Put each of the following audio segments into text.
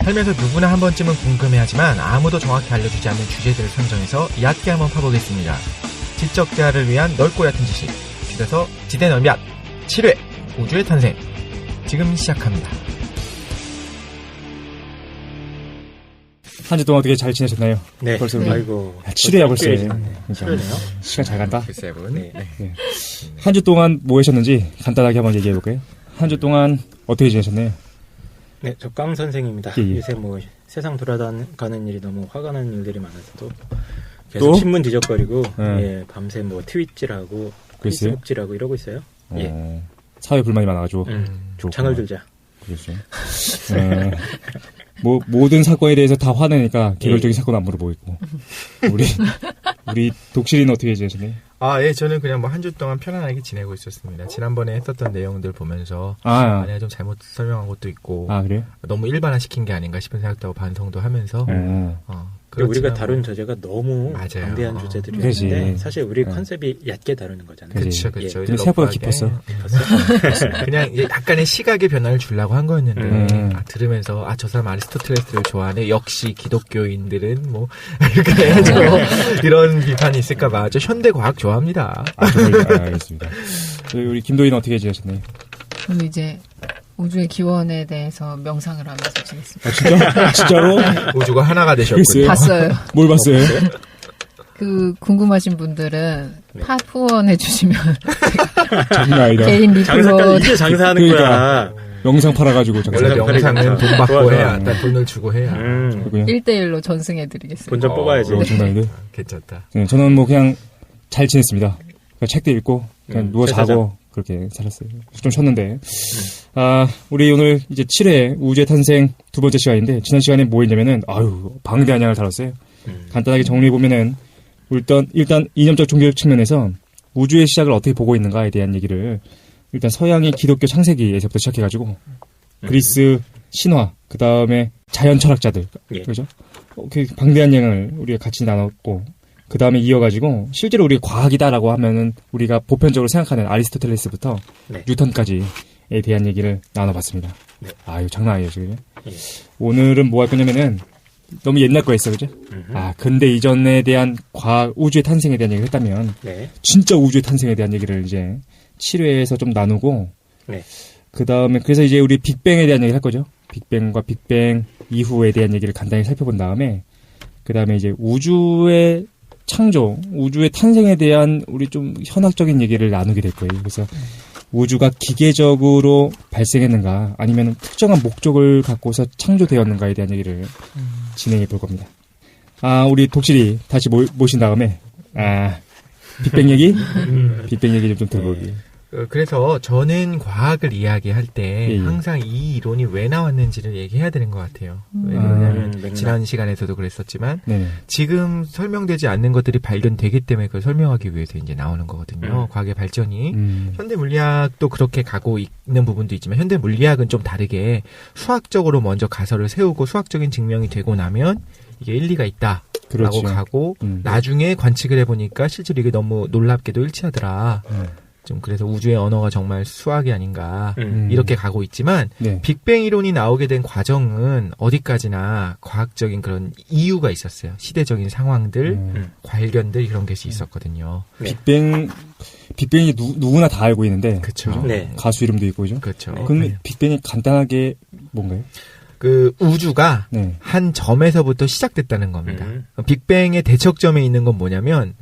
살면서 누구나 한 번쯤은 궁금해하지만 아무도 정확히 알려주지 않는 주제들을 선정해서 얕게 한번 파보겠습니다. 지적자를 위한 넓고 얕은 지식, 줄여서 지대넓약 7회 우주의 탄생, 지금 시작합니다. 한 주 동안 어떻게 잘 지내셨나요? 네. 벌써 우리 아이고. 7회야 벌써. 7회네요. 시간 잘 간다. 글쎄 분. 네. 한 주 동안 뭐 하셨는지 간단하게 한번 얘기해 볼까요? 한 주 동안 어떻게 지내셨나요? 네, 저 깡 선생입니다. 예. 요새 뭐 세상 돌아가는 일이 너무 화가 나는 일들이 많아서 계속 또? 신문 뒤적거리고 네. 예, 밤새 뭐 트윗질하고 글쎄요? 페이스북질하고 이러고 있어요. 예. 사회 불만이 많아가지고 좋구나. 창을 들자. 그렇죠. 뭐 모든 사건에 대해서 다 화내니까 개별적인 사건 안 물어보고 있고 우리 독실이는 어떻게 지내셨나요? 예, 저는 그냥 뭐 한 주 동안 편안하게 지내고 있었습니다. 지난번에 했었던 내용들 보면서 만약에 좀 잘못 설명한 것도 있고 그래요? 너무 일반화시킨 게 아닌가 싶은 생각도 하고 반성도 하면서 우리가 다룬 주제가 너무 맞아요. 방대한 주제들이었는데 그렇지. 사실 우리 컨셉이 얕게 다루는 거잖아요. 그렇죠. 근데 생각보다 깊었어. 그냥 이제 약간의 시각의 변화를 주려고 한 거였는데 들으면서 저 사람 아리스토텔레스를 좋아하네. 역시 기독교인들은 뭐 이렇게 해야죠. 이런 비판이 있을까봐 저 현대 과학 좋아합니다. 알겠습니다. 우리 김도희는 어떻게 지내셨나요? 저는 이제 우주의 기원에 대해서 명상을 하면서 지냈습니다. 진짜? 진짜로? 우주가 하나가 되셨군요. 봤어요. 뭘 봤어요? 궁금하신 분들은 팟 후원해 주시면 장난 아니다. 개인 리플로 이제 장사하는 그러니까. 거야. 영상 팔아가지고 원래 영상은 돈 받고 좋아. 해야, 돈을 주고 해야. 1대1로 전승해 드리겠습니다. 본전 뽑아야지. 장난인데? 괜찮다. 네, 저는 뭐 그냥 잘 지냈습니다. 그냥 책도 읽고 그냥 누워 세사자. 자고 그렇게 살았어요. 좀 쉬었는데 우리 오늘 이제 7회 우주의 탄생 두 번째 시간인데 지난 시간에 뭐 했냐면은 방대한 양을 다뤘어요. 간단하게 정리해 보면은 일단 이념적 종교적 측면에서 우주의 시작을 어떻게 보고 있는가에 대한 얘기를 일단 서양의 기독교 창세기에서부터 시작해가지고 그리스 신화 그 다음에 자연 철학자들 그죠? 방대한 양을 우리가 같이 나눴고 그 다음에 이어가지고 실제로 우리가 과학이다라고 하면은 우리가 보편적으로 생각하는 아리스토텔레스부터 뉴턴까지에 대한 얘기를 나눠봤습니다. 이거 장난 아니에요 지금. 오늘은 뭐 할 거냐면은 너무 옛날 거였어 그죠? 근대 이전에 대한 우주의 탄생에 대한 얘기를 했다면 진짜 우주의 탄생에 대한 얘기를 이제 7회에서 좀 나누고 그 다음에 그래서 이제 우리 빅뱅에 대한 얘기를 할 거죠. 빅뱅과 빅뱅 이후에 대한 얘기를 간단히 살펴본 다음에 그 다음에 이제 우주의 창조, 우주의 탄생에 대한 우리 좀 현학적인 얘기를 나누게 될 거예요. 그래서 우주가 기계적으로 발생했는가 아니면 특정한 목적을 갖고서 창조되었는가에 대한 얘기를 진행해 볼 겁니다. 우리 독실이 다시 모신 다음에 빅뱅 얘기? 빅뱅 얘기 좀 들어볼게요. 그래서 저는 과학을 이야기할 때 항상 이 이론이 왜 나왔는지를 얘기해야 되는 것 같아요. 왜냐하면 지난 시간에서도 그랬었지만 지금 설명되지 않는 것들이 발견되기 때문에 그걸 설명하기 위해서 이제 나오는 거거든요. 과학의 발전이 현대 물리학도 그렇게 가고 있는 부분도 있지만 현대 물리학은 좀 다르게 수학적으로 먼저 가설을 세우고 수학적인 증명이 되고 나면 이게 일리가 있다. 라고 가고 나중에 관측을 해보니까 실제로 이게 너무 놀랍게도 일치하더라. 좀 그래서 우주의 언어가 정말 수학이 아닌가 이렇게 가고 있지만 빅뱅 이론이 나오게 된 과정은 어디까지나 과학적인 그런 이유가 있었어요. 시대적인 상황들, 발견들 이런 것이 있었거든요. 빅뱅이 누구나 다 알고 있는데 그렇죠. 가수 이름도 있고 그죠? 그렇죠. 근데 빅뱅이 간단하게 뭔가요? 그 우주가 한 점에서부터 시작됐다는 겁니다. 빅뱅의 대척점에 있는 건 뭐냐면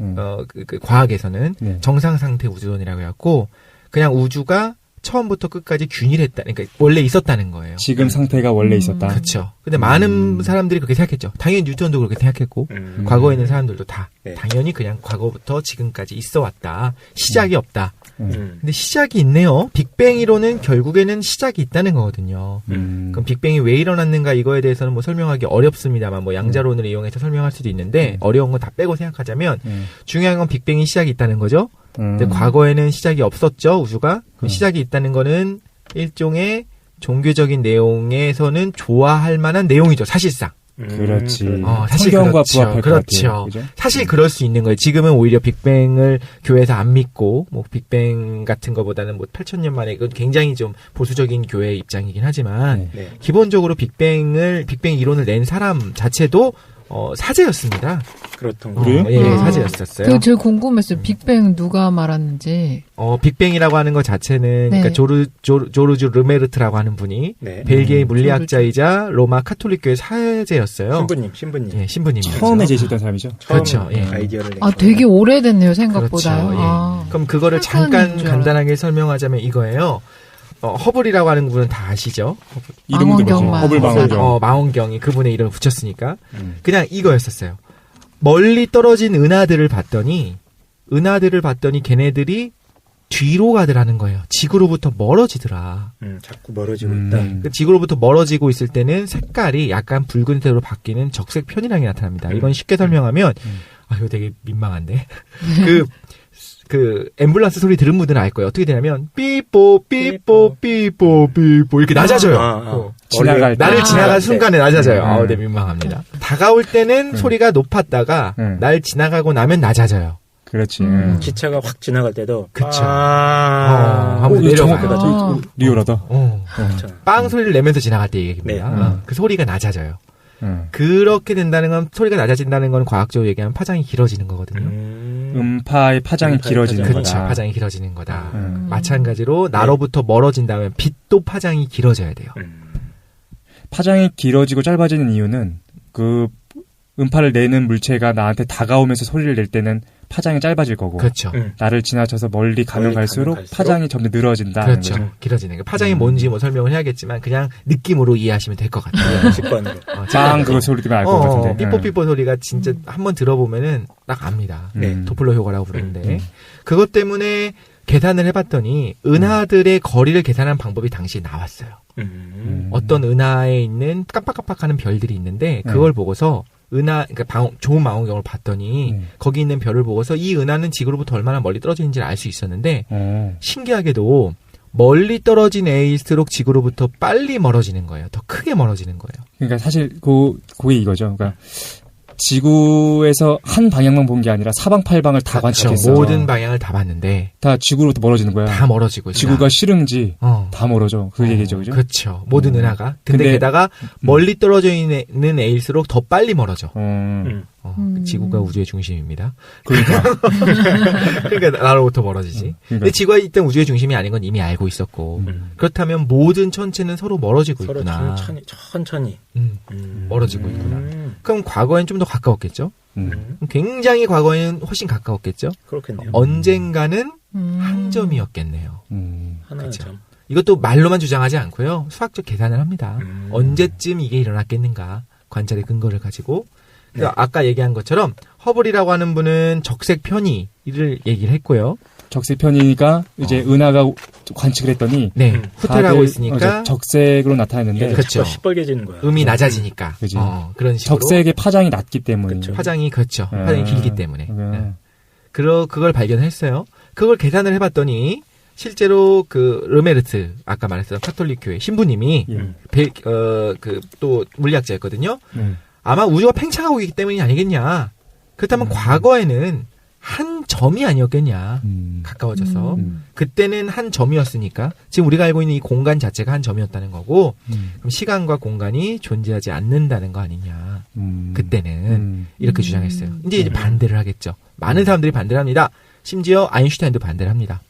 그 과학에서는 정상 상태 우주론이라고 해갖고 그냥 우주가 처음부터 끝까지 균일했다. 그러니까 원래 있었다는 거예요. 지금 상태가 원래 있었다. 그렇죠. 근데 많은 사람들이 그렇게 생각했죠. 당연히 뉴턴도 그렇게 생각했고 과거에 있는 사람들도 다 당연히 그냥 과거부터 지금까지 있어 왔다. 시작이 없다. 근데 시작이 있네요. 빅뱅 이론은 결국에는 시작이 있다는 거거든요. 그럼 빅뱅이 왜 일어났는가 이거에 대해서는 뭐 설명하기 어렵습니다만 뭐 양자론을 이용해서 설명할 수도 있는데 어려운 건 다 빼고 생각하자면 중요한 건 빅뱅이 시작이 있다는 거죠. 근데 과거에는 시작이 없었죠, 우주가. 시작이 있다는 거는 일종의 종교적인 내용에서는 좋아할 만한 내용이죠, 사실상. 그렇지. 사실 성경과 그렇죠. 부합할 것 같아요. 그렇죠. 사실 그럴 수 있는 거예요. 지금은 오히려 빅뱅을 교회에서 안 믿고 뭐 빅뱅 같은 거보다는 뭐 8,000년 만에 이건 굉장히 좀 보수적인 교회 입장이긴 하지만 기본적으로 빅뱅 이론을 낸 사람 자체도 사제였습니다. 그렇던 거예요? 예, 사제였었어요. 제일 궁금했어요. 빅뱅 누가 말았는지. 빅뱅이라고 하는 것 자체는 그러니까 조르주 르메르트라고 하는 분이 벨기에 물리학자이자 로마 카톨릭교회 사제였어요. 신부님. 예, 신부님. 처음에 제시했던 사람이죠. 그렇죠. 예. 아이디어를 되게 오래됐네요, 생각보다요. 그렇죠. 그럼 그거를 잠깐 간단하게 설명하자면 이거예요. 허블이라고 하는 분은 다 아시죠? 이름은 들어봤죠. 허블 망원경. 망원경이 그분의 이름을 붙였으니까. 그냥 이거였었어요. 멀리 떨어진 은하들을 봤더니 걔네들이 뒤로 가더라는 거예요. 지구로부터 멀어지더라. 자꾸 멀어지고 있다. 지구로부터 멀어지고 있을 때는 색깔이 약간 붉은색으로 바뀌는 적색 편이랑이 나타납니다. 이건 쉽게 설명하면, 이거 되게 민망한데. 앰뷸런스 소리 들은 분들은 알 거예요. 어떻게 되냐면, 삐뽀, 삐뽀, 삐뽀, 삐뽀, 이렇게 낮아져요. 지나갈 때. 나를 지나간 순간에 낮아져요. 네, 민망합니다. 다가올 때는 소리가 높았다가, 날 지나가고 나면 낮아져요. 그렇지. 기차가 확 지나갈 때도. 그쵸. 한번 내려가요. 리얼하다. 빵 소리를 내면서 지나갈 때 얘기입니다. 그 소리가 낮아져요. 그렇게 된다는 건, 소리가 낮아진다는 건 과학적으로 얘기하면 파장이 길어지는 거거든요. 음파의 파장이 길어지는 거다. 그렇죠. 파장이 길어지는 거다. 마찬가지로 나로부터 멀어진다면 빛도 파장이 길어져야 돼요. 파장이 길어지고 짧아지는 이유는 그 음파를 내는 물체가 나한테 다가오면서 소리를 낼 때는 파장이 짧아질 거고, 그렇죠. 나를 지나쳐서 멀리 가면 갈수록 파장이 점점 늘어진다. 그렇죠. 거죠. 길어지는 거. 파장이 뭔지 뭐 설명을 해야겠지만 그냥 느낌으로 이해하시면 될 것 같아요. 직관으로. 빵 그거 소리 때문에 알 것 같은데. 삐뽀삐뽀 소리가 진짜 한번 들어보면은 딱 압니다. 도플러 효과라고 부르는데 그것 때문에 계산을 해봤더니 은하들의 거리를 계산하는 방법이 당시에 나왔어요. 어떤 은하에 있는 깜빡깜빡하는 별들이 있는데 그걸 보고서 그러니까 좋은 망원경을 봤더니 거기 있는 별을 보고서 이 은하는 지구로부터 얼마나 멀리 떨어져 있는지를 알 수 있었는데 신기하게도 멀리 떨어진 애일수록 지구로부터 빨리 멀어지는 거예요. 더 크게 멀어지는 거예요. 그러니까 사실 그게 이거죠. 그러니까 지구에서 한 방향만 본 게 아니라 사방팔방을 다 관측했어요. 모든 방향을 다 봤는데 다 지구로부터 멀어지는 거야. 다 멀어지고 있어요. 지구가 싫은지 다 멀어져. 그 얘기죠, 그죠? 그렇죠. 모든 은하가. 근데 게다가 멀리 떨어져 있는 애일수록 더 빨리 멀어져. 지구가 우주의 중심입니다. 그러니까. 그러니까 나로부터 멀어지지. 근데 지구가 일단 우주의 중심이 아닌 건 이미 알고 있었고. 그렇다면 모든 천체는 서로 멀어지고 있구나. 천천히. 멀어지고 있구나. 그럼 과거엔 좀 더 가까웠겠죠? 굉장히 과거에는 훨씬 가까웠겠죠? 그렇겠네요. 언젠가는 한 점이었겠네요. 하나의 그렇죠? 점. 이것도 말로만 주장하지 않고요. 수학적 계산을 합니다. 언제쯤 이게 일어났겠는가. 관찰의 근거를 가지고. 아까 얘기한 것처럼 허블이라고 하는 분은 적색 편의를 얘기를 했고요. 적색 편의가 이제 은하가 관측을 했더니 후퇴를 하고 있으니까 적색으로 나타났는데 그렇죠. 시뻘개지는 거야. 음이 낮아지니까 그런 식으로 적색의 파장이 낮기 때문에 그렇죠. 파장이 파장이 길기 때문에 그걸 발견했어요. 그걸 계산을 해봤더니 실제로 르메르트 아까 말했던 카톨릭 교회 신부님이 또 물리학자였거든요. 아마 우주가 팽창하고 있기 때문이 아니겠냐. 그렇다면 과거에는 한 점이 아니었겠냐. 가까워져서. 그때는 한 점이었으니까 지금 우리가 알고 있는 이 공간 자체가 한 점이었다는 거고 그럼 시간과 공간이 존재하지 않는다는 거 아니냐. 그때는 이렇게 주장했어요. 이제 반대를 하겠죠. 많은 사람들이 반대를 합니다. 심지어 아인슈타인도 반대를 합니다.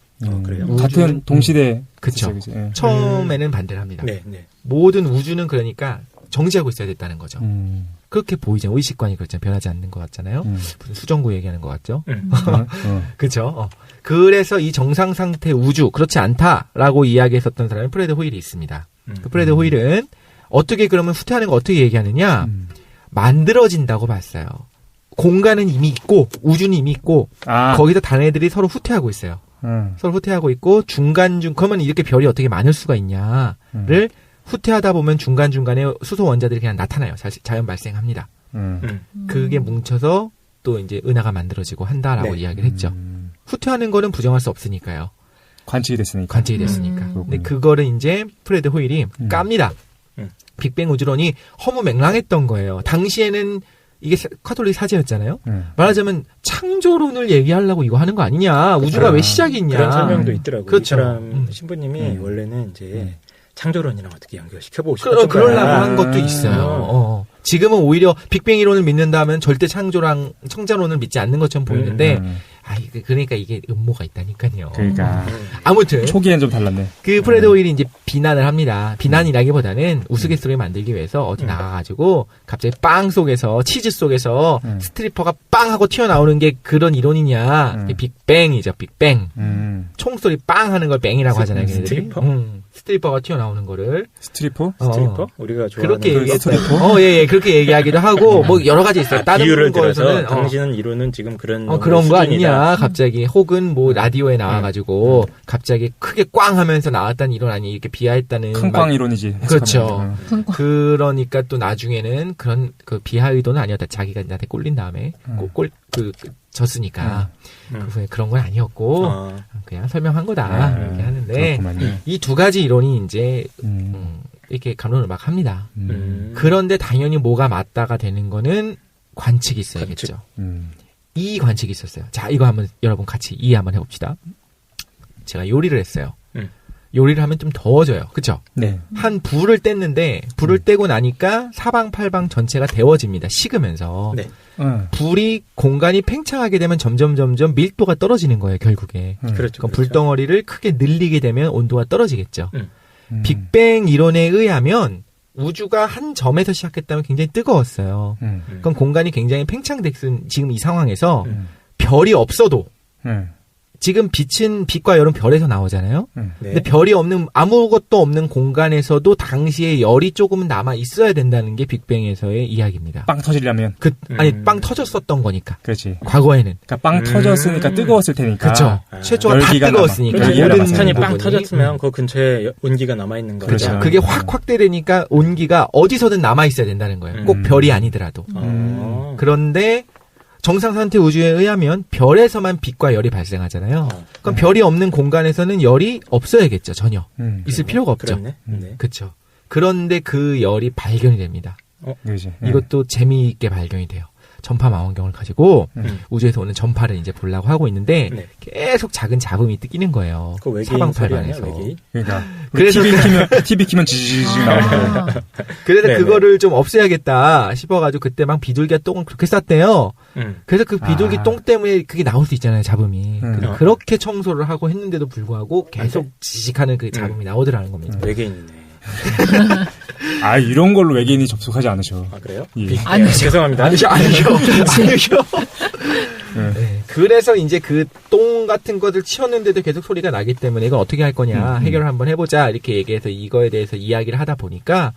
그래요? 같은 동시대. 그렇죠. 처음에는 반대를 합니다. 모든 우주는 그러니까 정지하고 있어야 됐다는 거죠. 그렇게 보이죠. 의식관이 그렇잖아요. 변하지 않는 것 같잖아요. 무슨 수정구 얘기하는 것 같죠. 그렇죠. 그래서 이 정상 상태 우주 그렇지 않다라고 이야기했었던 사람이 프레드 호일이 있습니다. 그 프레드 호일은 어떻게 그러면 후퇴하는 거 어떻게 얘기하느냐? 만들어진다고 봤어요. 공간은 이미 있고 우주는 이미 있고 거기서 다른 애들이 서로 후퇴하고 있어요. 서로 후퇴하고 있고 그러면 이렇게 별이 어떻게 많을 수가 있냐를 후퇴하다 보면 중간중간에 수소 원자들이 그냥 나타나요. 사실 자연 발생합니다. 그게 뭉쳐서 또 이제 은하가 만들어지고 한다라고 이야기를 했죠. 후퇴하는 거는 부정할 수 없으니까요. 관측이 됐으니까. 근데 그거를 이제 프레드 호일이 깝니다. 빅뱅 우주론이 허무맹랑했던 거예요. 당시에는 이게 카톨릭 사제였잖아요. 말하자면 창조론을 얘기하려고 이거 하는 거 아니냐. 우주가 왜 시작이냐. 그런 설명도 있더라고요. 그렇죠. 이 사람 신부님이 원래는 이제 창조론이랑 어떻게 연결시켜보고 싶었던 그러려고 한 것도 있어요. 지금은 오히려 빅뱅 이론을 믿는다면 절대 창조론을 믿지 않는 것처럼 보이는데 그러니까 이게 음모가 있다니까요. 그러니까 아무튼 초기엔 좀 달랐네. 그 프레드 호일이 이제 비난을 합니다. 비난이라기보다는 우스갯소리 만들기 위해서 어디 나가가지고 갑자기 빵 속에서 치즈 속에서 스트리퍼가 빵 하고 튀어나오는 게 그런 이론이냐. 빅뱅이죠. 빅뱅. 총소리 빵 하는 걸 뱅이라고 하잖아요. 스트리퍼? 스트리퍼가 튀어나오는 거를 스트리퍼? 스트리퍼? 우리가 좋아하는 그렇게 얘기했어요. 예, 그렇게 얘기하기도 하고 뭐 여러 가지 있어요. 다른 비유를 거에서는 들어서 당신은 이론은 지금 그런 그런 거 아니냐 갑자기 혹은 뭐 라디오에 나와가지고 갑자기 크게 꽝 하면서 나왔다는 이론 아니 이렇게 비하했다는 큰 꽝 이론이지. 그렇죠. 그러니까 또 나중에는 그런 그 비하 의도는 아니었다. 자기가 나한테 꼴린 다음에 졌으니까 그 후에 그런 건 아니었고 그냥 설명한 거다 이렇게 하는데 이 두 가지 이론이 이제 이렇게 갑론을 막 합니다. 그런데 당연히 뭐가 맞다가 되는 거는 관측이 있어야겠죠. 이 관측이 있었어요. 자, 이거 한번 여러분 같이 이해 한번 해봅시다. 제가 요리를 했어요. 요리를 하면 좀 더워져요. 그쵸? 네. 한 불을 뗐는데 불을 떼고 나니까 사방팔방 전체가 데워집니다. 식으면서. 네. 불이 공간이 팽창하게 되면 점점 밀도가 떨어지는 거예요. 결국에. 그렇죠. 그러니까 불덩어리를 크게 늘리게 되면 온도가 떨어지겠죠. 빅뱅 이론에 의하면 우주가 한 점에서 시작했다면 굉장히 뜨거웠어요. 그럼 공간이 굉장히 팽창됐은 지금 이 상황에서 별이 없어도 지금 빛은 빛과 열은 별에서 나오잖아요. 네. 근데 별이 없는 아무것도 없는 공간에서도 당시에 열이 조금은 남아 있어야 된다는 게 빅뱅에서의 이야기입니다. 빵 터지려면 아니 빵 터졌었던 거니까. 그렇지. 과거에는. 그러니까 빵 터졌으니까 뜨거웠을 테니까. 그렇죠. 최초가 다 뜨거웠으니까. 모든 폭탄이 빵 터졌으면 그 근처에 온기가 남아 있는 거죠. 그렇죠. 그게 확 확대되니까 온기가 어디서든 남아 있어야 된다는 거예요. 꼭 별이 아니더라도. 그런데 정상 상태 우주에 의하면 별에서만 빛과 열이 발생하잖아요. 그럼 별이 없는 공간에서는 열이 없어야겠죠. 전혀. 있을 필요가 없죠. 네. 그렇죠. 그런데 그 열이 발견이 됩니다. 이것도 재미있게 발견이 돼요. 전파 망원경을 가지고 우주에서 오는 전파를 이제 보려고 하고 있는데 계속 작은 잡음이 뜯기는 거예요. 그 사방팔방에서. 그러니까 그래서 TV 키면 지지직 나오는 거예요. 그래서 그거를 좀 없애야겠다 싶어가지고 그때 막 비둘기가 똥을 그렇게 쌌대요. 그래서 그 비둘기 똥 때문에 그게 나올 수 있잖아요, 잡음이. 그렇게 청소를 하고 했는데도 불구하고 계속 지직하는 그 잡음이 나오더라는 겁니다. 외계인이네. 이런 걸로 외계인이 접속하지 않으셔. 그래요? 예. 죄송합니다. 아니죠. 네. 그래서 이제 그 똥 같은 것을 치웠는데도 계속 소리가 나기 때문에 이건 어떻게 할 거냐 해결을 한번 해보자 이렇게 얘기해서 이거에 대해서 이야기를 하다 보니까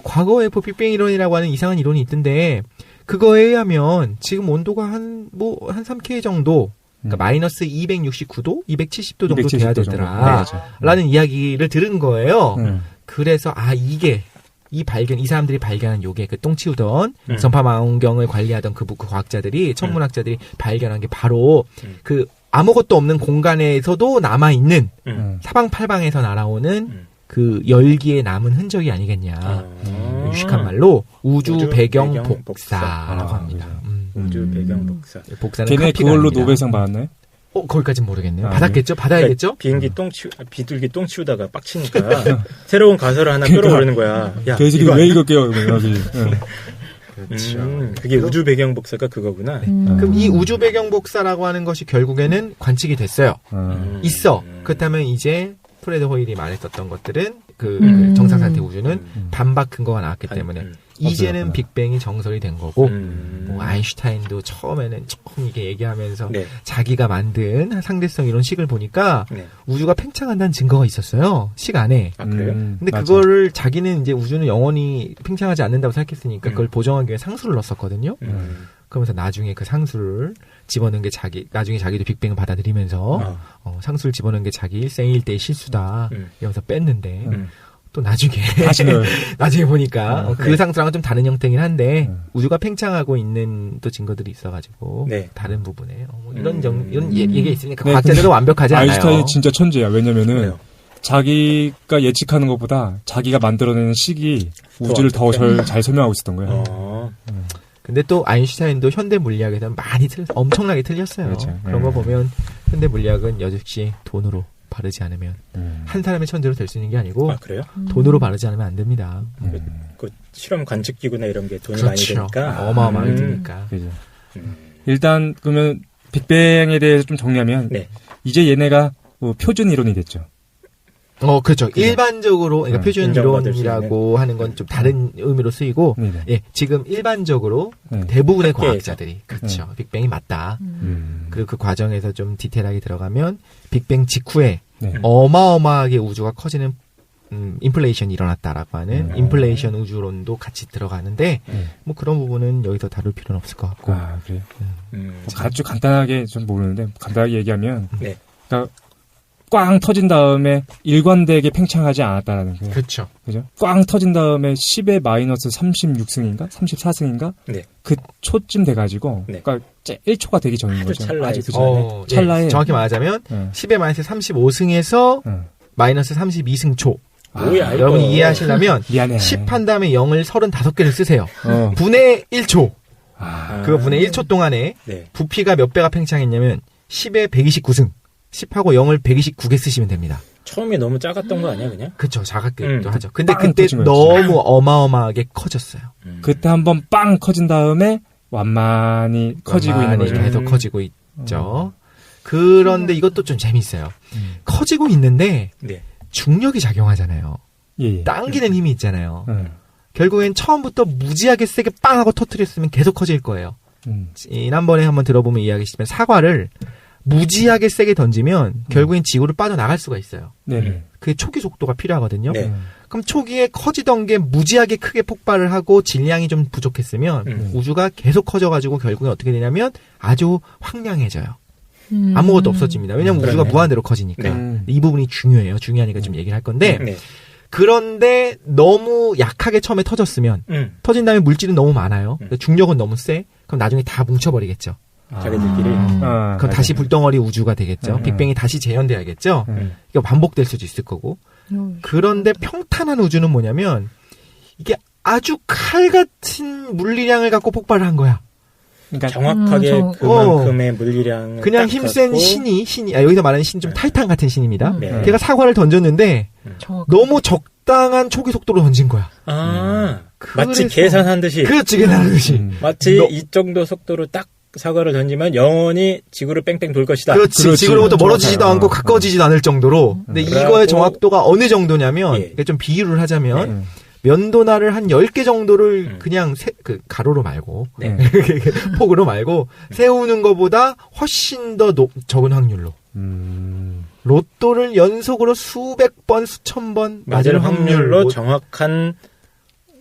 과거에 빅뱅 이론이라고 하는 이상한 이론이 있던데 그거에 의하면 지금 온도가 한 3K 정도 그러니까 마이너스 269도, 270도 정도 돼야 되더라. 라는 이야기를 들은 거예요. 그래서 이 사람들이 발견한 요게 그 똥 치우던 전파 망원경을 관리하던 그 과학자들이 천문학자들이 발견한 게 바로 그 아무것도 없는 공간에서도 남아 있는 사방팔방에서 날아오는 그 열기에 남은 흔적이 아니겠냐. 유식한 말로 우주 배경 복사라고 합니다. 우주 배경 복사. 복사는 걔네 그걸로 노벨상 받았나요? 거기까지는 모르겠네요. 받았겠죠? 받아야겠죠? 그러니까 비둘기 똥 치우다가 빡치니까 새로운 가설을 하나 끌어오르는 거야. 야, 개새끼 왜 이거 깨요? 여기. 그렇죠. 그게 우주 배경 복사가 그거구나. 그럼 이 우주 배경 복사라고 하는 것이 결국에는 관측이 됐어요. 있어. 그렇다면 이제 프레드 호일이 말했었던 것들은 그 정상 상태 우주는 반박 근거가 나왔기 때문에 이제는 빅뱅이 정설이 된 거고 뭐 아인슈타인도 처음에는 조금 이게 얘기하면서 자기가 만든 상대성 이론 식을 보니까 우주가 팽창한다는 증거가 있었어요. 식 안에. 그래요? 근데 그거를 자기는 이제 우주는 영원히 팽창하지 않는다고 생각했으니까 그걸 보정하기 위해 상수를 넣었었거든요. 그러면서 나중에 그 상수를 집어넣은 게 나중에 자기도 빅뱅을 받아들이면서 상수를 집어넣은 게 자기 일생일 때의 실수다 이러면서 뺐는데 또 나중에 나중에 보니까 그 상수랑은 좀 다른 형태긴 한데 우주가 팽창하고 있는 또 증거들이 있어가지고 다른 부분에 이런 얘기가 있으니까 과학자들도 완벽하지 않아요. 아인슈타인이 진짜 천재야. 왜냐면은 자기가 예측하는 것보다 자기가 만들어내는 식이 우주를 더 잘 설명하고 있었던 거예요. 근데 또 아인슈타인도 현대 물리학에서는 많이 엄청나게 틀렸어요. 그렇죠. 그런 거 보면 현대 물리학은 역시 돈으로 바르지 않으면 한 사람의 천재로 될 수 있는 게 아니고 그래요? 돈으로 바르지 않으면 안 됩니다. 그 실험 관측기구나 이런 게 돈이 그렇죠. 많이 드니까 어마어마하게 드니까. 그죠. 일단 그러면 빅뱅에 대해서 좀 정리하면 네. 이제 얘네가 표준 이론이 됐죠. 그렇죠. 일반적으로, 그러니까 표준 이론이라고 하는 건 좀 다른 의미로 쓰이고, 예, 지금 일반적으로 대부분의 과학자들이, 그렇죠. 빅뱅이 맞다. 그리고 그 과정에서 좀 디테일하게 들어가면, 빅뱅 직후에 어마어마하게 우주가 커지는, 인플레이션이 일어났다라고 하는 인플레이션 우주론도 같이 들어가는데, 뭐 그런 부분은 여기서 다룰 필요는 없을 것 같고. 그래요? 아주 간단하게 좀 모르는데, 간단하게 얘기하면, 그러니까 꽝 터진 다음에 일관되게 팽창하지 않았다라는 거예요. 그렇죠. 그죠? 꽝 터진 다음에 10의 마이너스 36승인가? 34승인가? 네. 그 초쯤 돼가지고, 그러니까 1초가 되기 전인 거죠. 찰나에. 예, 정확히 말하자면, 10의 마이너스 35승에서 마이너스 32승 초. 여러분이 이해하시려면, 미안해. 10 한 다음에 0을 35개를 쓰세요. 분의 1초. 그 분의 1초 동안에 부피가 몇 배가 팽창했냐면, 10의 129승. 10하고 0을 129개 쓰시면 됩니다. 처음에 너무 작았던 거 아니야, 그냥? 그쵸, 작았기도 하죠. 근데 그때 너무 어마어마하게 커졌어요. 그때 한번 빵 커진 다음에 완만히 커지고 있는 거죠. 계속 커지고 있죠. 그런데 이것도 좀 재밌어요. 커지고 있는데 중력이 작용하잖아요. 당기는 힘이 있잖아요. 결국엔 처음부터 무지하게 세게 빵 하고 터뜨렸으면 계속 커질 거예요. 지난번에 한번 들어보면 이야기했지만 사과를 무지하게 세게 던지면 결국엔 지구를 빠져나갈 수가 있어요. 그게 초기 속도가 필요하거든요. 그럼 초기에 커지던 게 무지하게 크게 폭발을 하고 질량이 좀 부족했으면 우주가 계속 커져가지고 결국엔 어떻게 되냐면 아주 황량해져요. 아무것도 없어집니다. 왜냐하면 우주가 무한대로 커지니까. 이 부분이 중요해요. 중요하니까 좀 얘기를 할 건데 그런데 너무 약하게 처음에 터졌으면 터진 다음에 물질은 너무 많아요. 중력은 너무 세. 그럼 나중에 다 뭉쳐버리겠죠. 자기들끼리. 그럼 다시 불덩어리 우주가 되겠죠. 빅뱅이 다시 재현돼야겠죠. 이거 반복될 수도 있을 거고. 그런데 평탄한 우주는 뭐냐면 이게 아주 칼같은 물리량을 갖고 폭발을 한 거야. 그러니까 정확하게 그만큼의 물리량. 그냥 힘센 신이 여기서 말하는 신 좀 타이탄 같은 신입니다. 걔가 사과를 던졌는데 너무 적당한 초기 속도로 던진 거야. 마치 계산한 듯이. 그렇지, 계산한 듯이. 마치 이 정도 속도로 딱 사과를 던지면 영원히 지구를 뺑뺑 돌 것이다. 그렇지. 지구로부터 멀어지지도 않고 가까워지지도 않을 정도로. 근데 이거의 정확도가 어느 정도냐면, 좀 비유를 하자면, 면도날을 한 10개 정도를 그냥 가로로 말고, 폭으로 말고, 세우는 것보다 훨씬 더 적은 확률로. 로또를 연속으로 수백 번, 수천 번 맞을 확률로 정확한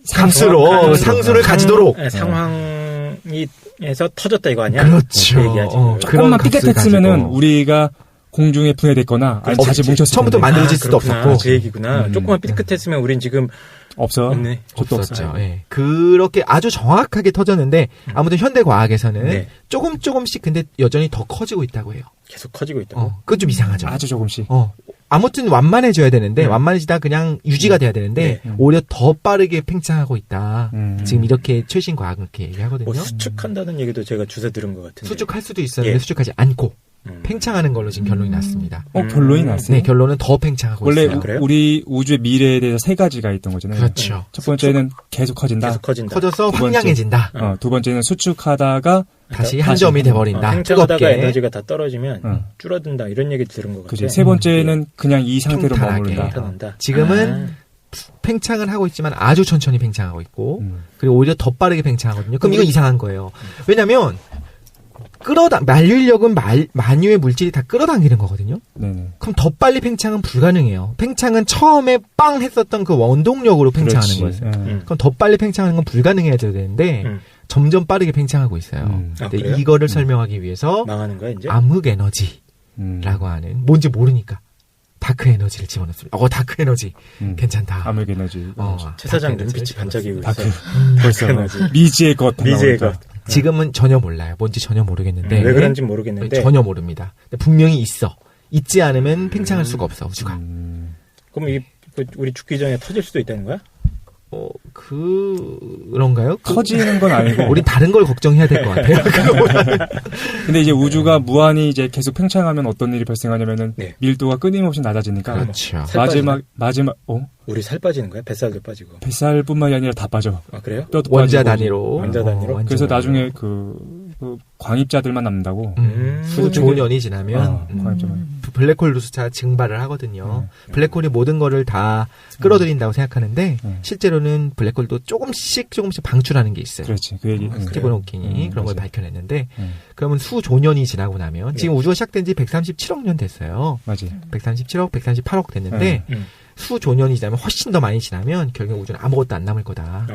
상수로 상수를 가지도록. 상황이 에서 터졌다 이거 아니야? 그렇죠. 조금만 삐끗했으면은 우리가 공중에 분해됐거나 아니 다시 뭉쳤을 처음부터 만들어질 수도 없었고 그 얘기구나. 조금만 삐끗했으면 우린 지금 없네. 없었죠. 그렇게 아주 정확하게 터졌는데 아무튼 현대 과학에서는 조금씩 근데 여전히 더 커지고 있다고 해요. 계속 커지고 있다고. 그건 좀 이상하죠. 아주 조금씩. 아무튼 완만해져야 되는데 완만해지다 그냥 유지가 돼야 되는데 오히려 더 빠르게 팽창하고 있다. 지금 이렇게 최신 과학은 그렇게 얘기하거든요. 수축한다는 얘기도 제가 주워 들은 것 같은데. 수축할 수도 있었는데 수축하지 않고 팽창하는 걸로 지금 결론이 났습니다. 결론이 났어요? 네, 결론은 더 팽창하고 원래 있어요. 원래 우리 우주의 미래에 대해서 세 가지가 있던 거잖아요. 그렇죠. 첫 번째는 계속 커진다. 커져서 황량해진다. 두 번째는 수축하다가 다시 한 점이 돼버린다. 팽창하다가 에너지가 다 떨어지면 줄어든다. 이런 얘기 들은 것 같아요. 세 번째는 그냥 이 상태로 머무른다. 지금은 팽창을 하고 있지만 아주 천천히 팽창하고 있고 그리고 오히려 더 빠르게 팽창하거든요. 그럼 이거 이상한 거예요. 왜냐하면 만유인력은 만유의 물질이 다 끌어당기는 거거든요. 그럼 더 빨리 팽창은 불가능해요. 팽창은 처음에 빵 했었던 그 원동력으로 팽창하는 거예요. 그럼 더 빨리 팽창하는 건 불가능해야 되는데 점점 빠르게 팽창하고 있어요. 근데 이거를 설명하기 위해서 망하는 거야, 이제? 암흑 에너지라고 하는 뭔지 모르니까 다크 에너지를 집어넣습니다. 다크 에너지 괜찮다. 암흑 에너지. 최 사장 눈빛이 반짝이고 있어요. 벌써 미지의 것. 미지의 것. 지금은 전혀 몰라요. 뭔지 전혀 모르겠는데. 왜 그런지 모르겠는데. 전혀 모릅니다. 분명히 있어. 있지 않으면 팽창할 수가 없어, 우주가. 그럼 우리 죽기 전에 터질 수도 있다는 거야? 그런가요? 터지는 건 아니고. 우리 다른 걸 걱정해야 될 것 같아요. 근데 이제 우주가 무한히 이제 계속 팽창하면 어떤 일이 발생하냐면은 네. 밀도가 끊임없이 낮아지니까. 그렇죠. 마지막, 우리 살 빠지는 거야? 뱃살도 빠지고. 뱃살뿐만이 아니라 다 빠져. 아, 그래요? 뼈도 원자 빠지고. 단위로. 원자 단위로? 그래서 나중에 그 광입자들만 남는다고. 수조년이 지나면 블랙홀 누수차 증발을 하거든요. 블랙홀이 모든 거를 다 끌어들인다고 생각하는데 실제로는 블랙홀도 조금씩 방출하는 게 있어요. 그렇지. 그 얘기. 스티븐 호킹이 그런 걸 밝혀냈는데 그러면 수조년이 지나고 나면 지금 우주가 시작된 지 137억 년 됐어요. 맞아요. 137억, 138억 됐는데 수조년이 지나면 훨씬 더 많이 지나면 결국 우주는 아무것도 안 남을 거다.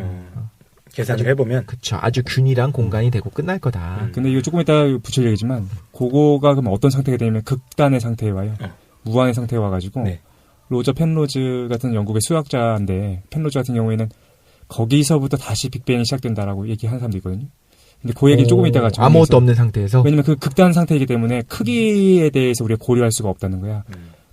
계산을 해보면. 그쵸. 아주 균일한 공간이 되고 끝날 거다. 근데 이거 조금 이따 붙일 얘기지만, 그거가 그럼 어떤 상태가 되냐면 극단의 상태에 와요. 무한의 상태에 와가지고, 네. 로저 펜로즈 같은 영국의 수학자인데, 펜로즈 같은 경우에는 거기서부터 다시 빅뱅이 시작된다라고 얘기하는 사람도 있거든요. 근데 그 얘기는 조금 이따가 아무것도 없는 상태에서. 왜냐면 그 극단 상태이기 때문에 크기에 대해서 우리가 고려할 수가 없다는 거야.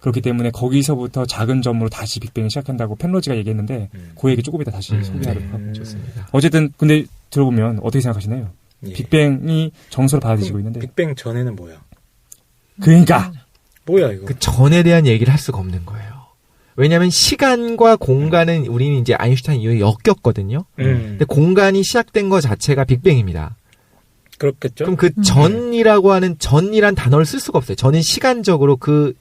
그렇기 때문에 거기서부터 작은 점으로 다시 빅뱅이 시작한다고 펜로즈가 얘기했는데 그 얘기 조금 이따 다시 소개하도록 하고. 좋습니다. 어쨌든 근데 들어보면 어떻게 생각하시나요? 예. 빅뱅이 정서를 받아들이고 있는데. 빅뱅 전에는 뭐야? 그러니까 뭐야 이거? 그 전에 대한 얘기를 할 수가 없는 거예요. 왜냐하면 시간과 공간은 우리는 이제 아인슈타인 이후에 엮였거든요. 근데 공간이 시작된 것 자체가 빅뱅입니다. 그렇겠죠. 그럼 그 전이라고 하는 전이란 단어를 쓸 수가 없어요. 전은 시간적으로 그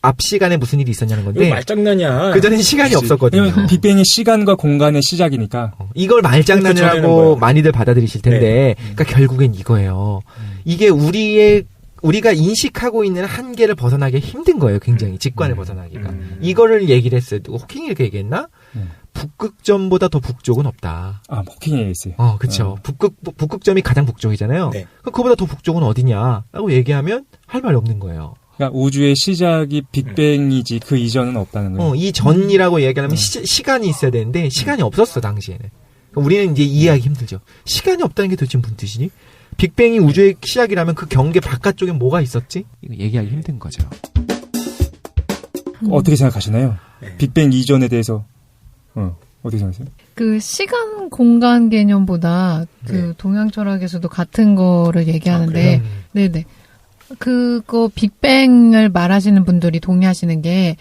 앞 시간에 무슨 일이 있었냐는 건데 이거 말장난이야. 그 전엔 시간이 없었거든요. 왜냐면 빅뱅이 시간과 공간의 시작이니까. 이걸 말장난이라고 많이들 받아들이실 텐데, 네. 그러니까 결국엔 이거예요. 이게 우리가 인식하고 있는 한계를 벗어나기 힘든 거예요. 굉장히 직관을 벗어나기가. 이거를 얘기를 했어요. 호킹이 이렇게 얘기했나? 북극점보다 더 북쪽은 없다. 아, 호킹이 얘기했어요. 그쵸. 북극점이 가장 북쪽이잖아요. 네. 그거보다 더 북쪽은 어디냐라고 얘기하면 할 말이 없는 거예요. 그러니까 우주의 시작이 빅뱅이지 그 이전은 없다는 거예요. 이 전이라고 얘기하면 시간이 있어야 되는데 시간이 없었어 당시에는. 그러니까 우리는 이제 이해하기 힘들죠. 시간이 없다는 게 도대체 무슨 뜻이니? 빅뱅이 우주의 시작이라면 그 경계 바깥쪽에 뭐가 있었지? 이거 얘기하기 힘든 거죠. 어떻게 생각하시나요? 네. 빅뱅 이전에 대해서 어떻게 생각하세요? 그 시간 공간 개념보다 그 동양 철학에서도 같은 거를 얘기하는데, 네네. 그거 빅뱅을 말하시는 분들이 동의하시는 게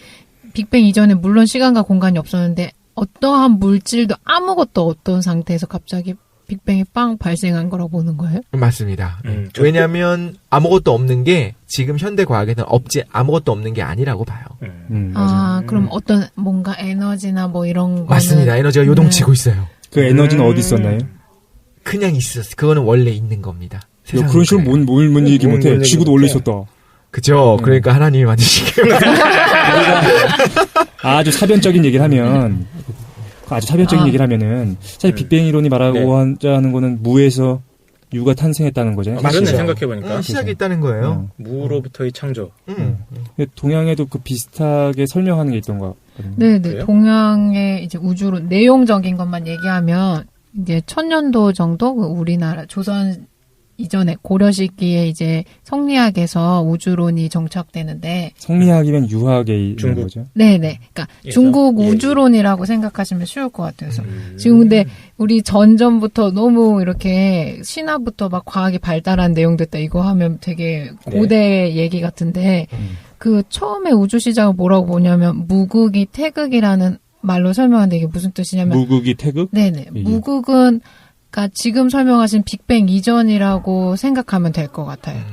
빅뱅 이전에 물론 시간과 공간이 없었는데 어떠한 물질도 아무것도 없던 상태에서 갑자기 빅뱅이 빵 발생한 거라고 보는 거예요? 맞습니다. 왜냐하면 아무것도 없는 게 지금 현대 과학에는 아무것도 없는 게 아니라고 봐요. 그럼 어떤 뭔가 에너지나 뭐 이런 거는 맞습니다. 에너지가 요동치고 있어요. 그 에너지는 어디 있었나요? 그냥 있었어요. 그거는 원래 있는 겁니다. 야, 그런 식으로 뭔 얘기 못해. 지구도 원래 있었다. 그죠. 그러니까 하나님이 만드시길. 아주 사변적인 얘기를 하면, 얘기를 하면은, 사실 빅뱅 이론이 말하고 하는 거는 무에서 유가 탄생했다는 거잖아요. 맞네, 생각해보니까. 시작이 있다는 거예요. 무로부터의 창조. 동양에도 그 비슷하게 설명하는 게 있던 거 같거든요. 네네. 그래요? 동양의 이제 우주로 내용적인 것만 얘기하면, 이제 1000년도 정도 우리나라 조선 이전에 고려 시기에 이제 성리학에서 우주론이 정착되는데 성리학이면 유학에 있는 중국. 거죠. 네네. 그러니까 중국 우주론이라고 생각하시면 쉬울 것 같아요. 그래서 지금 근데 우리 전전부터 너무 이렇게 신화부터 막 과학이 발달한 내용됐다 이거 하면 되게 고대 얘기 같은데 그 처음에 우주 시작을 뭐라고 보냐면 무극이 태극이라는 말로 설명하는데 이게 무슨 뜻이냐면 무극이 태극? 네네. 무극은 그러니까 지금 설명하신 빅뱅 이전이라고 생각하면 될 것 같아요.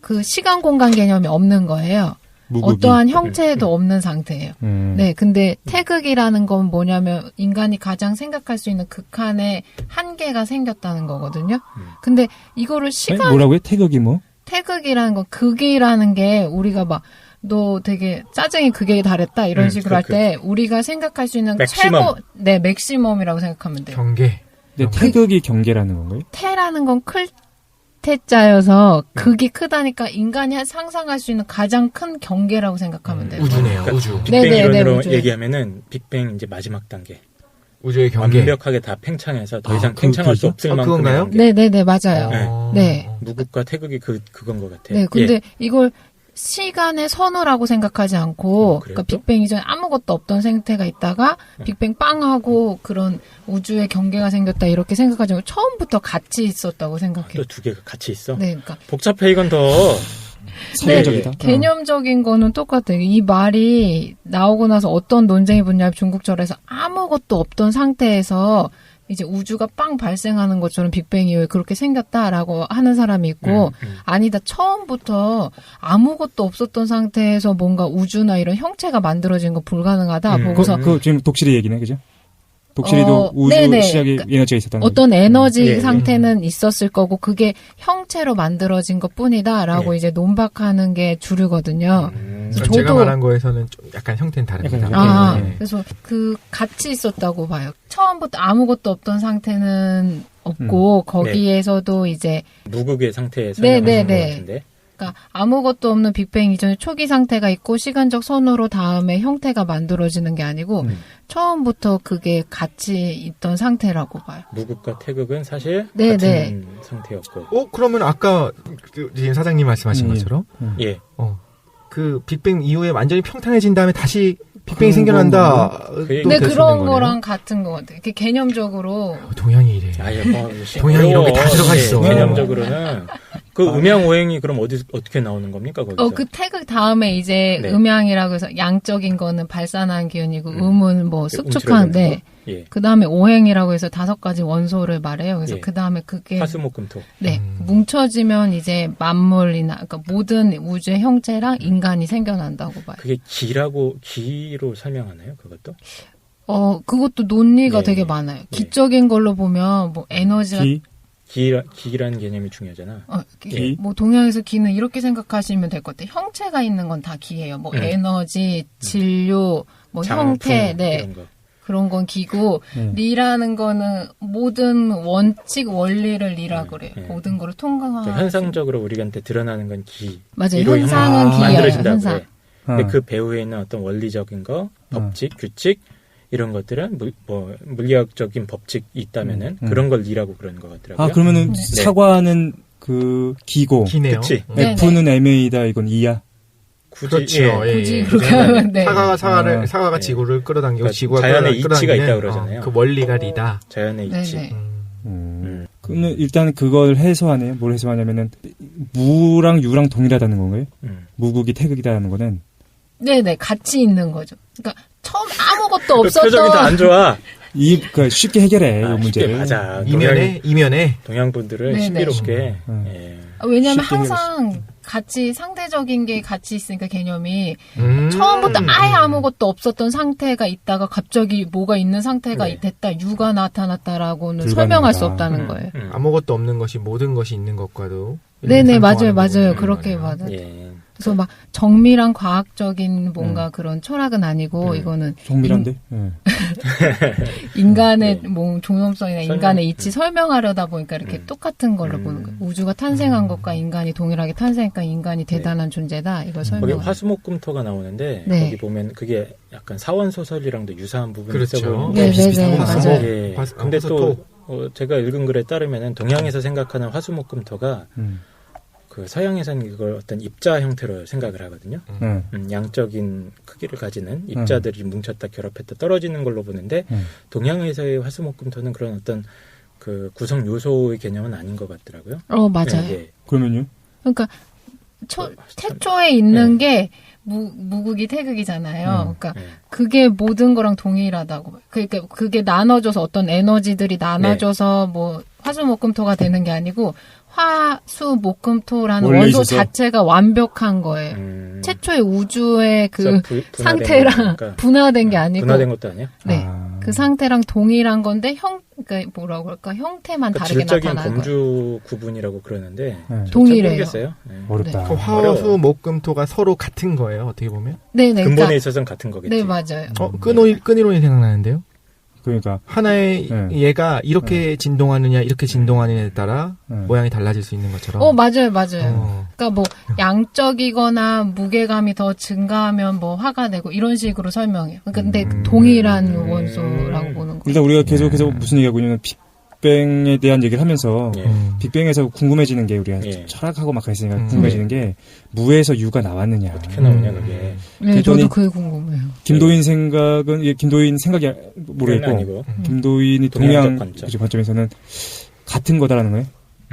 그 시간 공간 개념이 없는 거예요. 무극이. 어떠한 형체도 없는 상태예요. 네, 근데 태극이라는 건 뭐냐면 인간이 가장 생각할 수 있는 극한의 한계가 생겼다는 거거든요. 근데 이거를 시간 뭐라고요? 태극이 뭐? 태극이라는 건 극이라는 게 우리가 막 너 되게 짜증이 극에 달했다 이런 식으로 할 때 우리가 생각할 수 있는 맥시멈. 최고 맥시멈이라고 생각하면 돼요. 경계. 근데 태극이 경계라는 건가요? 태라는 건 클 태자여서 극이 크다니까 인간이 상상할 수 있는 가장 큰 경계라고 생각하면 돼요. 우주네요. 우주. 빅뱅 이론으로 우주. 얘기하면은 빅뱅 이제 마지막 단계. 우주의 경계. 완벽하게 다 팽창해서 더 이상 팽창할 수 없을 만큼. 그건가요? 네네네 맞아요. 네. 무극과 태극이 그건 것 같아요. 네, 근데 이걸 시간의 선우라고 생각하지 않고, 그러니까 빅뱅 이전에 아무것도 없던 생태가 있다가 빅뱅 빵 하고 그런 우주의 경계가 생겼다 이렇게 생각하지 않고 처음부터 같이 있었다고 생각해요. 또 두 개가 같이 있어? 네, 그러니까 복잡해 이건 더. 상대적이다. 네, 개념적인 거는 똑같아요. 이 말이 나오고 나서 어떤 논쟁이 붙냐면 중국절에서 아무것도 없던 상태에서 이제 우주가 빵 발생하는 것처럼 빅뱅 이후에 그렇게 생겼다라고 하는 사람이 있고 아니다 처음부터 아무것도 없었던 상태에서 뭔가 우주나 이런 형체가 만들어진 거 불가능하다 보고서 그 지금 독실이 얘기네 그죠? 독실이도 우주 네네. 시작에 그러니까 에너지가 있었다는 어떤 에너지 상태는 있었을 거고 그게 형체로 만들어진 것뿐이다라고 이제 논박하는 게 주류거든요. 제가 말한 거에서는 좀 약간 형태는 다릅니다. 그래서 그 같이 있었다고 봐요. 처음부터 아무것도 없던 상태는 없고 거기에서도 이제 무극의 상태에서 설명하신 것 같은데. 그러니까 아무것도 없는 빅뱅 이전에 초기 상태가 있고 시간적 선으로 다음에 형태가 만들어지는 게 아니고 처음부터 그게 같이 있던 상태라고 봐요. 무극과 태극은 사실 같은 상태였고. 그러면 아까 지금 사장님 말씀하신 것처럼 그 빅뱅 이후에 완전히 평탄해진 다음에 다시 빅뱅이 생겨난다. 네, 그런 거랑 같은 것 같아요. 개념적으로. 동양이 이래. 동양이 이런 게 다 들어가 있어. 개념적으로는. 그 음양오행이 그럼 어떻게 나오는 겁니까, 거기서? 그 태극 다음에 이제 음양이라고 해서 양적인 거는 발산한 기운이고 음은 뭐 숙축한데 그 다음에 오행이라고 해서 5가지 원소를 말해요. 그래서 그 다음에 그게 화수목금토. 네, 뭉쳐지면 이제 만물이나 그러니까 모든 우주의 형체랑 인간이 생겨난다고 봐요. 그게 기로 설명하나요, 그것도? 그것도 논리가 되게 많아요. 기적인 걸로 보면 뭐 에너지가 기라는 개념이 중요하잖아. 뭐 동양에서 기는 이렇게 생각하시면 될 것 같아요. 형체가 있는 건 다 기예요. 뭐 에너지, 진료, 뭐 형태, 이런 거. 그런 건 기고 리라는 거는 모든 원칙 원리를 리라고 그래요. 모든 거를 통과하는. 현상적으로 우리한테 드러나는 건 기. 맞아요. 현상은 기예요. 현상. 근데 그 배후에 있는 어떤 원리적인 거, 법칙, 규칙 이런 것들은 물리학적인 법칙이 있다면은 그런 걸 리라고 그러는 것 같더라고요. 그러면은 사과는 그 기고, 기네요. 그치? F는 MA다 이건 이야. 그렇죠. 굳이 그렇게 하면 사과가 지구를 끌어당기고 그러니까 지구가 자연의 끌어당기는 이치가 있다 그러잖아요. 그 원리가 리다. 자연의 이치. 그러면 일단 그걸 해소하네요. 뭘 해소하냐면은 무랑 유랑 동일하다는 건가요? 무극이 태극이다는 거는. 네네, 같이 있는 거죠. 그러니까 처음 아무것도 없었던. 표정이 다 안 좋아. 그러니까 쉽게 해결해 이 문제를. 맞아. 이면에 동양분들은 신비롭게. 왜냐하면 항상 같이 상대적인 게 같이 있으니까 개념이 처음부터 아예 아무것도 없었던 상태가 있다가 갑자기 뭐가 있는 상태가 됐다, 유가 나타났다라고는 설명할 수 없다는 거예요. 아무것도 없는 것이 모든 것이 있는 것과도. 네네, 맞아요. 그렇게 맞아요. 그래서 막 정밀한 과학적인 뭔가 그런 철학은 아니고 이거는 정밀한데 인간의 뭐 종속성이나 인간의 이치 설명하려다 보니까 이렇게 똑같은 걸로 보는 거예요. 우주가 탄생한 것과 인간이 동일하게 탄생하니까 인간이 대단한 존재다. 이걸 설명. 거기 화수목금토가 나오는데 거기 보면 그게 약간 사원 소설이랑도 유사한 부분이 있어 보이는데 네. 근데 또 제가 읽은 글에 따르면은 동양에서 생각하는 화수목금토가 그 서양에서는 이걸 어떤 입자 형태로 생각을 하거든요. 양적인 크기를 가지는 입자들이 뭉쳤다 결합했다 떨어지는 걸로 보는데 동양에서의 화수목금토는 그런 어떤 그 구성 요소의 개념은 아닌 것 같더라고요. 맞아요. 그러면요? 그러니까 태초에 있는 게 무극이 태극이잖아요. 그러니까 그게 모든 거랑 동일하다고. 그러니까 그게 나눠져서 어떤 에너지들이 나눠져서 뭐 화수목금토가 되는 게 아니고 화수목금토라는 원소 자체가 완벽한 거예요. 최초의 우주의 그 상태랑 분화된 게 아니고 분화된 것도 아니야? 네. 그 상태랑 동일한 건데 그러니까 뭐라고 그럴까? 형태만 다르게 질적인 나타나는 거예요. 범주 구분이라고 그러는데 동일해요. 모르겠어요. 어렵다. 화수목금토가 서로 같은 거예요. 어떻게 보면? 네네. 근본에 있어서는 같은 거겠지. 네, 맞아요. 끈이론이 생각나는데요. 그러니까 하나의 얘가 이렇게 진동하느냐 이렇게 진동하느냐에 따라 모양이 달라질 수 있는 것처럼. 맞아요. 그러니까 뭐 양적이거나 무게감이 더 증가하면 뭐 화가 되고 이런 식으로 설명해요. 그러니까 근데 동일한 원소라고 보는 거예요. 일단 우리가 계속해서 무슨 얘기하고 있냐면 빅뱅에 대한 얘기를 하면서 빅뱅에서 궁금해지는 게 우리가 철학하고 막 그랬으니까 궁금해지는 게 무에서 유가 나왔느냐. 어떻게 나오냐 그게. 네, 저도 그게 궁금해요. 김도인 생각은 김도인 생각이 모르겠고 김도인이 동양 관점에서는 같은 거다라는 거예요.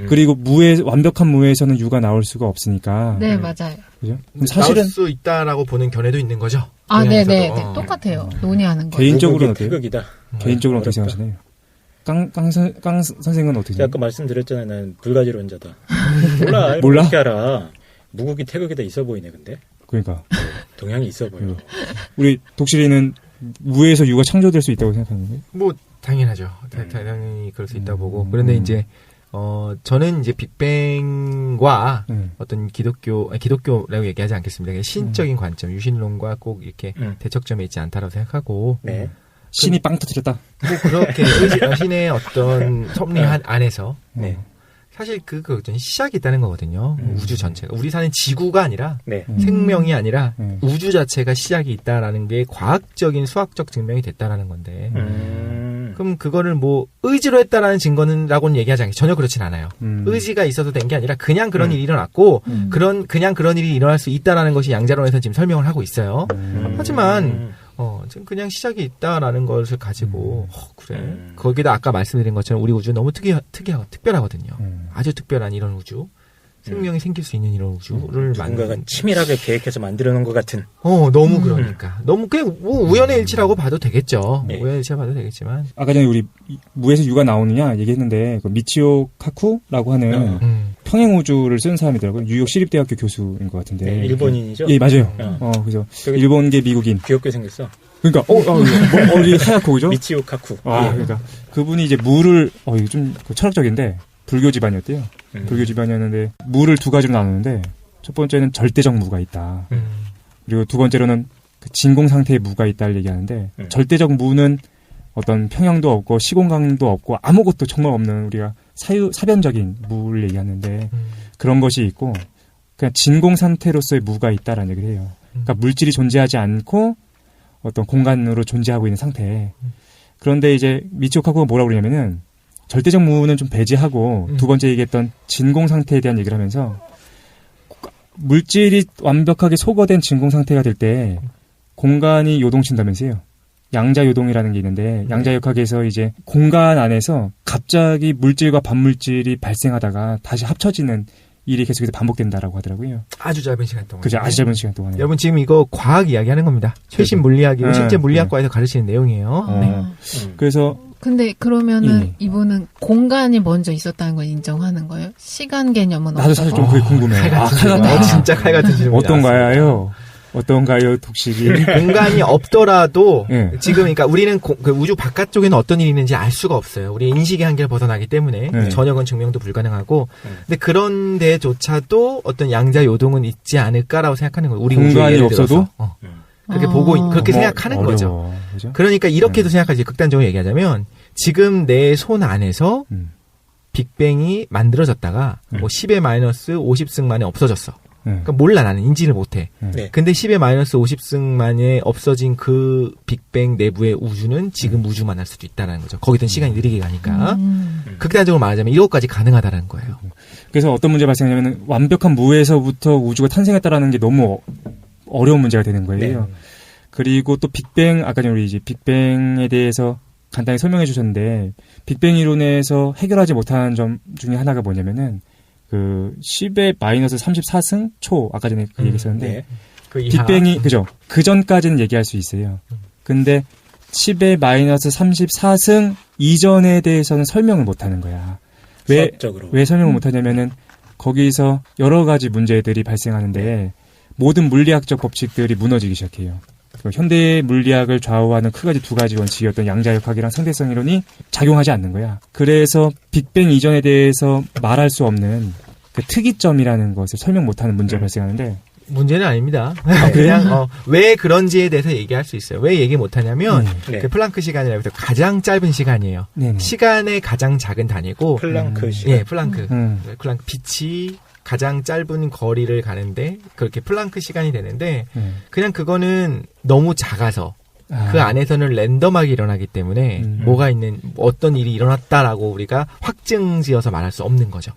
그리고 완벽한 무에서는 유가 나올 수가 없으니까. 네, 맞아요. 그죠? 사실은 나올 수 있다라고 보는 견해도 있는 거죠. 아, 네네. 똑같아요. 논의하는 거. 개인적으로는 어때요? 태극이다. 개인적으로 어떻게 생각하시나요? 깡 선생은 어떻게 생각해요? 아까 말씀드렸잖아요. 나는 불가지론자다. 몰라? 어떻게 알아? 무국이 태극이다 있어 보이네, 근데. 그러니까. 동양이 있어 보여. 우리 독실이는 무에서 유가 창조될 수 있다고 생각하는 거예요? 뭐 당연하죠. 당연히 그럴 수 있다고 보고. 그런데 이제 저는 이제 빅뱅과 어떤 기독교라고 얘기하지 않겠습니다. 신적인 관점, 유신론과 꼭 이렇게 대척점에 있지 않다라고 생각하고. 네. 신이 빵 터뜨렸다. 뭐 그렇게 신의 어떤 섭리 안에서. 네. 사실 시작이 있다는 거거든요. 우주 전체가. 우리 사는 지구가 아니라 생명이 아니라 우주 자체가 시작이 있다라는 게 과학적인 수학적 증명이 됐다라는 건데. 그럼 그거를 뭐 의지로 했다라는 증거는라고는 얘기하지 않겠죠. 전혀 그렇진 않아요. 의지가 있어서 된 게 아니라 그냥 그런 일이 일어났고 그냥 그런 일이 일어날 수 있다라는 것이 양자론에서 지금 설명을 하고 있어요. 하지만 지금 그냥 시작이 있다라는 것을 가지고 그래. 거기다 아까 말씀드린 것처럼 우리 우주 너무 특별하거든요. 아주 특별한 이런 우주. 생명이 생길 수 있는 이런 우주를 누군가가 치밀하게 계획해서 만들어 놓은 것 같은. 너무 그러니까. 너무 그냥 우연의 일치라고 봐도 되겠죠. 우연의 일치라고 봐도 되겠지만. 아까 전에 우리 무에서 유가 나오느냐 얘기했는데 미치오 카쿠라고 하는 평행 우주를 쓴 사람이더라고요. 뉴욕 시립대학교 교수인 것 같은데. 네, 일본인이죠? 예, 맞아요. 그래서 일본계 미국인. 귀엽게 생겼어. 그러니까 머리 하얗고 그죠? 미치오 카쿠. 그러니까 그분이 이제 무를 이거 좀 철학적인데. 불교 집안이었대요. 불교 집안이었는데 무를 두 가지로 나누는데 첫 번째는 절대적 무가 있다. 그리고 두 번째로는 그 진공 상태의 무가 있다를 얘기하는데 절대적 무는 어떤 평형도 없고 시공간도 없고 아무것도 정말 없는 우리가 사변적인 무를 얘기하는데 그런 것이 있고 그냥 진공 상태로서의 무가 있다라는 얘기를 해요. 그러니까 물질이 존재하지 않고 어떤 공간으로 존재하고 있는 상태. 그런데 이제 미치오 카쿠가 뭐라고 그러냐면은 절대적 무는 좀 배제하고 두 번째 얘기했던 진공 상태에 대한 얘기를 하면서 물질이 완벽하게 소거된 진공 상태가 될 때 공간이 요동친다면서요. 양자요동이라는 게 있는데 양자역학에서 이제 공간 안에서 갑자기 물질과 반물질이 발생하다가 다시 합쳐지는 일이 계속해서 반복된다라고 하더라고요. 아주 짧은 시간 동안. 그죠, 아주 짧은 시간 동안에. 여러분 지금 이거 과학 이야기하는 겁니다. 최신 물리학이고 실제 물리학과에서 가르치는 내용이에요. 그래서 근데 그러면은 이분은 공간이 먼저 있었다는 걸 인정하는 거예요? 시간 개념은 나도 사실 좀 그게 궁금해. 진짜 칼 같은 질문. 어떤가요, 독실이? 공간이 없더라도 지금 그러니까 우리는 그 우주 바깥쪽에는 어떤 일이 있는지 알 수가 없어요. 우리 인식의 한계를 벗어나기 때문에 전혀 그건 증명도 불가능하고. 근데 그런 데조차도 어떤 양자 요동은 있지 않을까라고 생각하는 거예요. 우리 공간이 없어도 그렇게 보고 그렇게 생각하는 거죠. 그죠? 그러니까 이렇게도 생각하지. 극단적으로 얘기하자면 지금 내 손 안에서 빅뱅이 만들어졌다가 뭐 10의 마이너스 50승 만에 없어졌어. 그러니까 몰라, 나는 인지를 못해. 근데 10의 마이너스 50승 만에 없어진 그 빅뱅 내부의 우주는 지금 우주만 할 수도 있다는 거죠. 거기든 시간이 느리게 가니까. 극단적으로 말하자면 이것까지 가능하다는 거예요. 그래서 어떤 문제가 발생하냐면 완벽한 무에서부터 우주가 탄생했다라는 게 너무 어려운 문제가 되는 거예요. 그리고 또 빅뱅, 아까 전에 우리 이제 빅뱅에 대해서 간단히 설명해 주셨는데, 빅뱅 이론에서 해결하지 못한 점 중에 하나가 뭐냐면은, 그 10의 마이너스 34승 초, 아까 전에 그 얘기했었는데, 그 빅뱅이, 그죠? 그 전까지는 얘기할 수 있어요. 근데 10의 마이너스 34승 이전에 대해서는 설명을 못 하는 거야. 왜 설명을 못 하냐면은, 거기서 여러 가지 문제들이 발생하는데, 모든 물리학적 법칙들이 무너지기 시작해요. 현대 물리학을 좌우하는 크게 두 가지 원칙이었던 양자역학이랑 상대성 이론이 작용하지 않는 거야. 그래서 빅뱅 이전에 대해서 말할 수 없는 그 특이점이라는 것을 설명 못하는 문제가 발생하는데, 문제는 아닙니다. 그냥 왜 그런지에 대해서 얘기할 수 있어요. 왜 얘기 못하냐면 그 플랑크 시간이라고 해서 가장 짧은 시간이에요. 시간의 가장 작은 단위고 플랑크 시간. 예, 플랑크. 플랑크 빛이 가장 짧은 거리를 가는데 그렇게 플랑크 시간이 되는데 그냥 그거는 너무 작아서 그 안에서는 랜덤하게 일어나기 때문에 뭐가 있는 어떤 일이 일어났다라고 우리가 확증지어서 말할 수 없는 거죠.